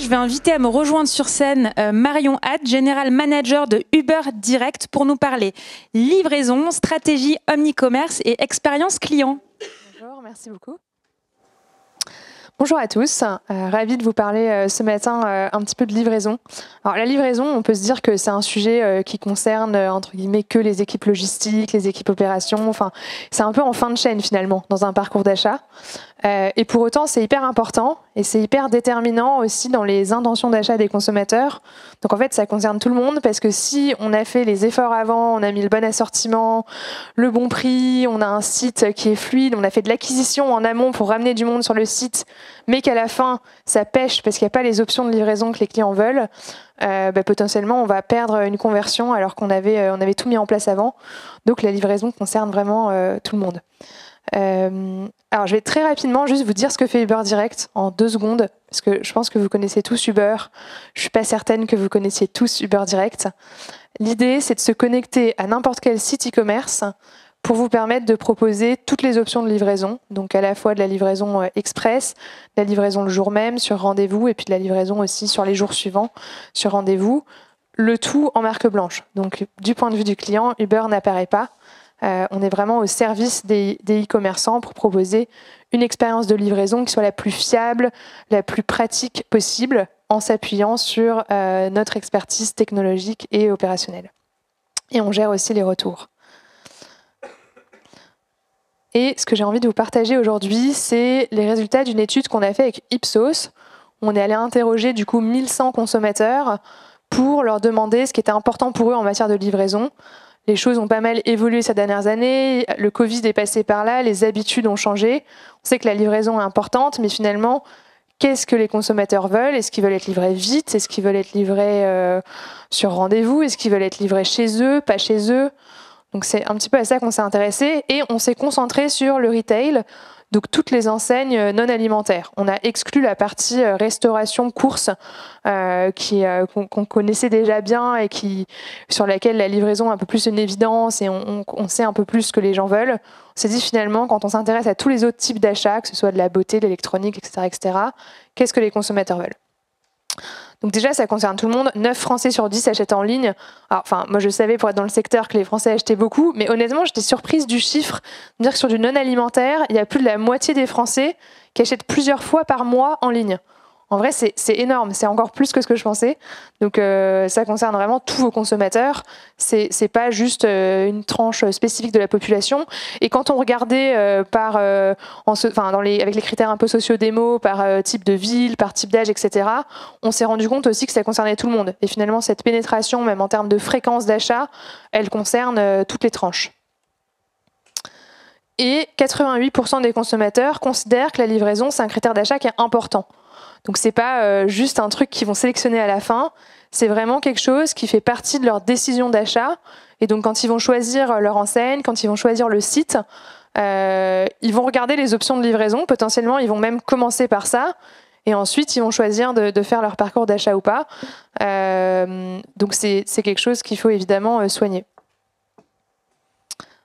je vais inviter à me rejoindre sur scène Marion Hatt, General Manager de Uber Direct, pour nous parler livraison, stratégie omnicommerce et expérience client. Bonjour, merci beaucoup. Bonjour à tous, ravie de vous parler ce matin un petit peu de livraison. Alors la livraison, on peut se dire que c'est un sujet qui concerne entre guillemets que les équipes logistiques, les équipes opérations, enfin c'est un peu en fin de chaîne finalement dans un parcours d'achat. Et pour autant c'est hyper important et c'est hyper déterminant aussi dans les intentions d'achat des consommateurs. Donc en fait ça concerne tout le monde parce que si on a fait les efforts avant, on a mis le bon assortiment, le bon prix, on a un site qui est fluide, on a fait de l'acquisition en amont pour ramener du monde sur le site, mais qu'à la fin, ça pêche parce qu'il n'y a pas les options de livraison que les clients veulent, potentiellement, on va perdre une conversion alors qu'on avait tout mis en place avant. Donc la livraison concerne vraiment tout le monde. Alors je vais très rapidement juste vous dire ce que fait Uber Direct en 2 secondes, parce que je pense que vous connaissez tous Uber. Je ne suis pas certaine que vous connaissiez tous Uber Direct. L'idée, c'est de se connecter à n'importe quel site e-commerce pour vous permettre de proposer toutes les options de livraison, donc à la fois de la livraison express, de la livraison le jour même sur rendez-vous, et puis de la livraison aussi sur les jours suivants sur rendez-vous, le tout en marque blanche. Donc du point de vue du client, Uber n'apparaît pas. On est vraiment au service des e-commerçants pour proposer une expérience de livraison qui soit la plus fiable, la plus pratique possible, en s'appuyant sur notre expertise technologique et opérationnelle. Et on gère aussi les retours. Et ce que j'ai envie de vous partager aujourd'hui, c'est les résultats d'une étude qu'on a fait avec Ipsos. On est allé interroger du coup 1100 consommateurs pour leur demander ce qui était important pour eux en matière de livraison. Les choses ont pas mal évolué ces dernières années, le Covid est passé par là, les habitudes ont changé. On sait que la livraison est importante, mais finalement, qu'est-ce que les consommateurs veulent? Est-ce qu'ils veulent être livrés vite? Est-ce qu'ils veulent être livrés sur rendez-vous? Est-ce qu'ils veulent être livrés chez eux, pas chez eux? Donc c'est un petit peu à ça qu'on s'est intéressé et on s'est concentré sur le retail, donc toutes les enseignes non alimentaires. On a exclu la partie restauration, course, qu'on connaissait déjà bien et sur laquelle la livraison est un peu plus une évidence et on sait un peu plus ce que les gens veulent. On s'est dit finalement, quand on s'intéresse à tous les autres types d'achats, que ce soit de la beauté, de l'électronique, etc., qu'est-ce que les consommateurs veulent? Donc déjà, ça concerne tout le monde. 9 Français sur 10 achètent en ligne. Alors, moi, je savais pour être dans le secteur que les Français achetaient beaucoup, mais honnêtement, j'étais surprise du chiffre. Dire que sur du non-alimentaire, il y a plus de la moitié des Français qui achètent plusieurs fois par mois en ligne. En vrai, c'est énorme. C'est encore plus que ce que je pensais. Donc, ça concerne vraiment tous vos consommateurs. C'est pas juste une tranche spécifique de la population. Et quand on regardait avec les critères un peu sociodémo, par type de ville, par type d'âge, etc., on s'est rendu compte aussi que ça concernait tout le monde. Et finalement, cette pénétration, même en termes de fréquence d'achat, elle concerne toutes les tranches. Et 88% des consommateurs considèrent que la livraison, c'est un critère d'achat qui est important. Donc c'est pas juste un truc qu'ils vont sélectionner à la fin, c'est vraiment quelque chose qui fait partie de leur décision d'achat. Et donc quand ils vont choisir leur enseigne, quand ils vont choisir le site, ils vont regarder les options de livraison. Potentiellement, ils vont même commencer par ça. Et ensuite, ils vont choisir de faire leur parcours d'achat ou pas. Donc c'est quelque chose qu'il faut évidemment soigner.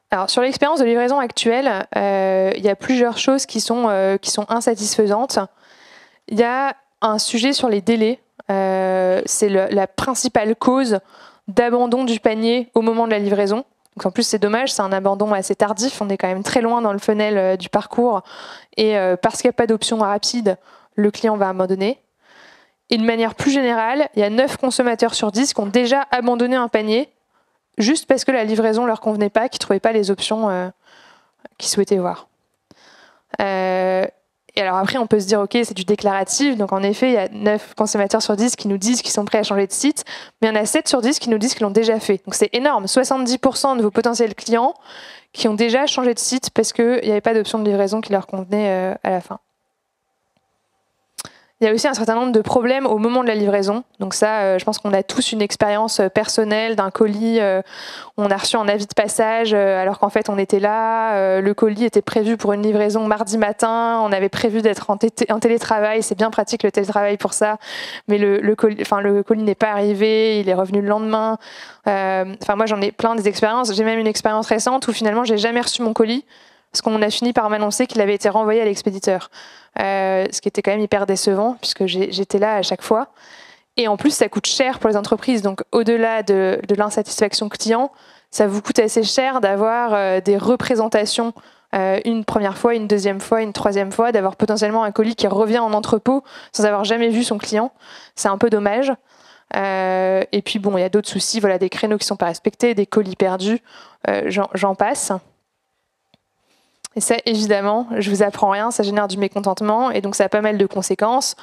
Alors sur l'expérience de livraison actuelle, il y a plusieurs choses qui sont insatisfaisantes. Il y a un sujet sur les délais. C'est la principale cause d'abandon du panier au moment de la livraison. Donc en plus, c'est dommage, c'est un abandon assez tardif. On est quand même très loin dans le funnel du parcours. Et parce qu'il n'y a pas d'option rapide, le client va abandonner. Et de manière plus générale, il y a 9 consommateurs sur 10 qui ont déjà abandonné un panier juste parce que la livraison ne leur convenait pas, qu'ils ne trouvaient pas les options qu'ils souhaitaient voir. Et alors après, on peut se dire, ok, c'est du déclaratif. Donc en effet, il y a 9 consommateurs sur 10 qui nous disent qu'ils sont prêts à changer de site. Mais il y en a 7 sur 10 qui nous disent qu'ils l'ont déjà fait. Donc c'est énorme. 70% de vos potentiels clients qui ont déjà changé de site parce qu'il n'y avait pas d'option de livraison qui leur convenait à la fin. Il y a aussi un certain nombre de problèmes au moment de la livraison. Donc ça, je pense qu'on a tous une expérience personnelle d'un colis. On a reçu un avis de passage alors qu'en fait on était là. Le colis était prévu pour une livraison mardi matin. On avait prévu d'être en télétravail. C'est bien pratique le télétravail pour ça. Mais le colis n'est pas arrivé. Il est revenu le lendemain. Moi j'en ai plein des expériences. J'ai même une expérience récente où finalement j'ai jamais reçu mon colis. parce qu'on a fini par m'annoncer qu'il avait été renvoyé à l'expéditeur. Ce qui était quand même hyper décevant, puisque j'étais là à chaque fois. Et en plus, ça coûte cher pour les entreprises. Donc, au-delà de l'insatisfaction client, ça vous coûte assez cher d'avoir des représentations une première fois, une deuxième fois, une troisième fois, d'avoir potentiellement un colis qui revient en entrepôt sans avoir jamais vu son client. C'est un peu dommage. Et puis, bon, il y a d'autres soucis, voilà, des créneaux qui ne sont pas respectés, des colis perdus, j'en passe. Et ça, évidemment, je vous apprends rien, ça génère du mécontentement, et donc ça a pas mal de conséquences.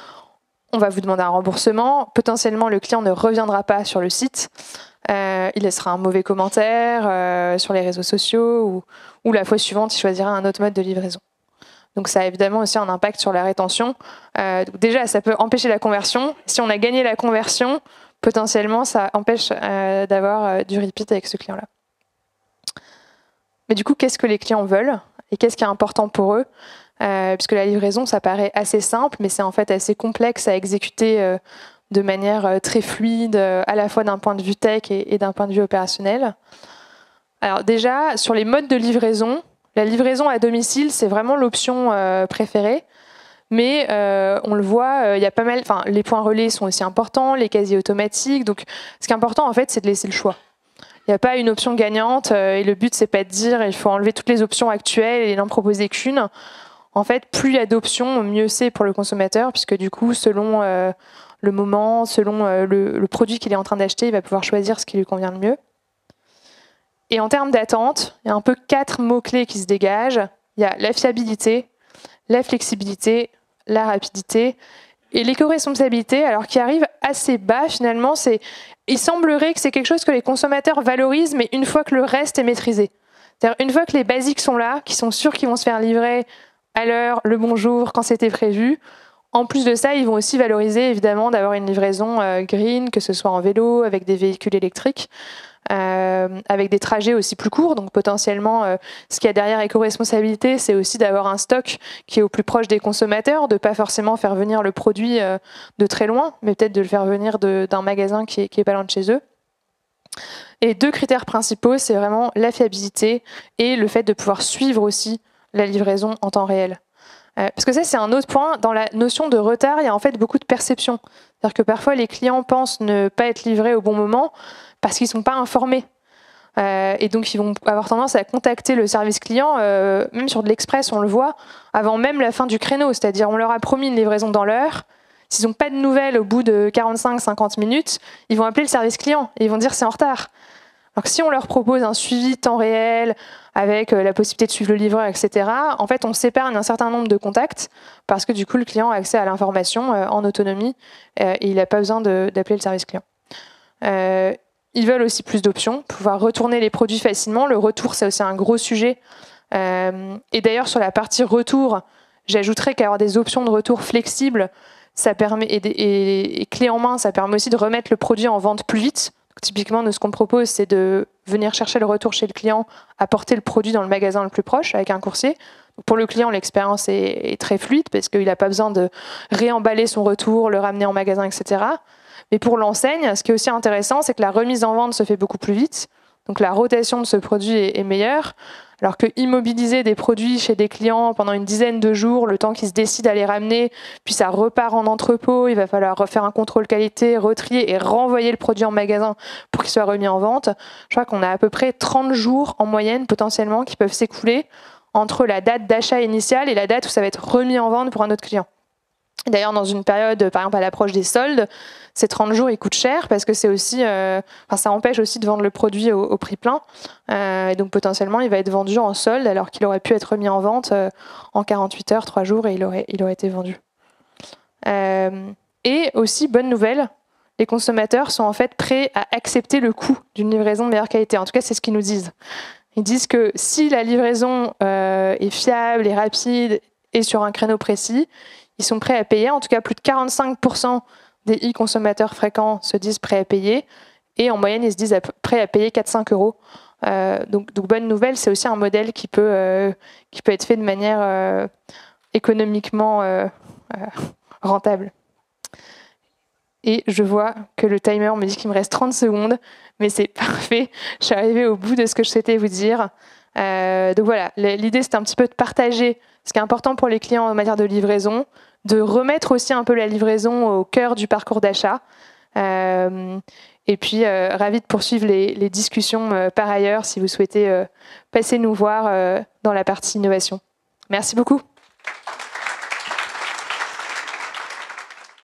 On va vous demander un remboursement. Potentiellement, le client ne reviendra pas sur le site. Il laissera un mauvais commentaire sur les réseaux sociaux, ou la fois suivante, il choisira un autre mode de livraison. Donc ça a évidemment aussi un impact sur la rétention. Donc déjà, ça peut empêcher la conversion. Si on a gagné la conversion, potentiellement, ça empêche d'avoir du repeat avec ce client-là. Mais du coup, qu'est-ce que les clients veulent et qu'est-ce qui est important pour eux? Puisque la livraison, ça paraît assez simple, mais c'est en fait assez complexe à exécuter de manière très fluide, à la fois d'un point de vue tech et d'un point de vue opérationnel. Alors déjà, sur les modes de livraison, la livraison à domicile, c'est vraiment l'option préférée. Mais on le voit, il y a pas mal. Enfin, les points relais sont aussi importants, les casiers automatiques. Donc, ce qui est important, en fait, c'est de laisser le choix. Il n'y a pas une option gagnante et le but, c'est pas de dire il faut enlever toutes les options actuelles et n'en proposer qu'une. En fait, plus il y a d'options, mieux c'est pour le consommateur, puisque du coup, selon le moment, selon le produit qu'il est en train d'acheter, il va pouvoir choisir ce qui lui convient le mieux. Et en termes d'attente, il y a un peu 4 mots-clés qui se dégagent. Il y a la fiabilité, la flexibilité, la rapidité et l'éco-responsabilité, alors qui arrive assez bas finalement. Il semblerait que c'est quelque chose que les consommateurs valorisent, mais une fois que le reste est maîtrisé. C'est-à-dire une fois que les basiques sont là, qu'ils sont sûrs qu'ils vont se faire livrer à l'heure, le bonjour, quand c'était prévu. En plus de ça, ils vont aussi valoriser évidemment d'avoir une livraison green, que ce soit en vélo, avec des véhicules électriques, avec des trajets aussi plus courts. Donc potentiellement, ce qu'il y a derrière éco-responsabilité, c'est aussi d'avoir un stock qui est au plus proche des consommateurs, de ne pas forcément faire venir le produit de très loin, mais peut-être de le faire venir d'un magasin qui est pas loin de chez eux. Et 2 critères principaux, c'est vraiment la fiabilité et le fait de pouvoir suivre aussi la livraison en temps réel. Parce que ça, c'est un autre point. Dans la notion de retard, il y a en fait beaucoup de perceptions. C'est-à-dire que parfois, les clients pensent ne pas être livrés au bon moment parce qu'ils ne sont pas informés. Et donc, ils vont avoir tendance à contacter le service client, même sur de l'express, on le voit, avant même la fin du créneau. C'est-à-dire, on leur a promis une livraison dans l'heure. S'ils n'ont pas de nouvelles au bout de 45-50 minutes, ils vont appeler le service client et ils vont dire c'est en retard. Alors que si on leur propose un suivi temps réel, avec la possibilité de suivre le livreur, etc., en fait, on s'épargne un certain nombre de contacts parce que du coup, le client a accès à l'information en autonomie et il n'a pas besoin d'appeler le service client. Ils veulent aussi plus d'options, pouvoir retourner les produits facilement. Le retour, c'est aussi un gros sujet. Et d'ailleurs, sur la partie retour, j'ajouterais qu'avoir des options de retour flexibles, ça permet, et clé en main, ça permet aussi de remettre le produit en vente plus vite. Typiquement, nous, ce qu'on propose, c'est de venir chercher le retour chez le client, apporter le produit dans le magasin le plus proche avec un coursier. Pour le client, l'expérience est très fluide parce qu'il n'a pas besoin de réemballer son retour, le ramener en magasin, etc. Mais pour l'enseigne, ce qui est aussi intéressant, c'est que la remise en vente se fait beaucoup plus vite. Donc la rotation de ce produit est meilleure. Alors que immobiliser des produits chez des clients pendant une dizaine de jours, le temps qu'ils se décident à les ramener, puis ça repart en entrepôt, il va falloir refaire un contrôle qualité, retrier et renvoyer le produit en magasin pour qu'il soit remis en vente. Je crois qu'on a à peu près 30 jours en moyenne potentiellement qui peuvent s'écouler entre la date d'achat initiale et la date où ça va être remis en vente pour un autre client. D'ailleurs, dans une période, par exemple à l'approche des soldes, ces 30 jours, ils coûtent cher parce que c'est aussi, ça empêche aussi de vendre le produit au prix plein. Et donc potentiellement, il va être vendu en solde alors qu'il aurait pu être remis en vente en 48 heures, 3 jours et il aurait été vendu. Et aussi, bonne nouvelle, les consommateurs sont en fait prêts à accepter le coût d'une livraison de meilleure qualité. En tout cas, c'est ce qu'ils nous disent. Ils disent que si la livraison est fiable et rapide et sur un créneau précis, ils sont prêts à payer. En tout cas, plus de 45% des e-consommateurs fréquents se disent prêts à payer. Et en moyenne, ils se disent prêts à payer 4-5 euros. Donc, bonne nouvelle, c'est aussi un modèle qui peut être fait de manière économiquement rentable. Et je vois que le timer me dit qu'il me reste 30 secondes, mais c'est parfait. Je suis arrivée au bout de ce que je souhaitais vous dire. Donc voilà, l'idée c'était un petit peu de partager ce qui est important pour les clients en matière de livraison, de remettre aussi un peu la livraison au cœur du parcours d'achat. Et puis, ravi de poursuivre les discussions par ailleurs si vous souhaitez passer nous voir dans la partie innovation. Merci beaucoup.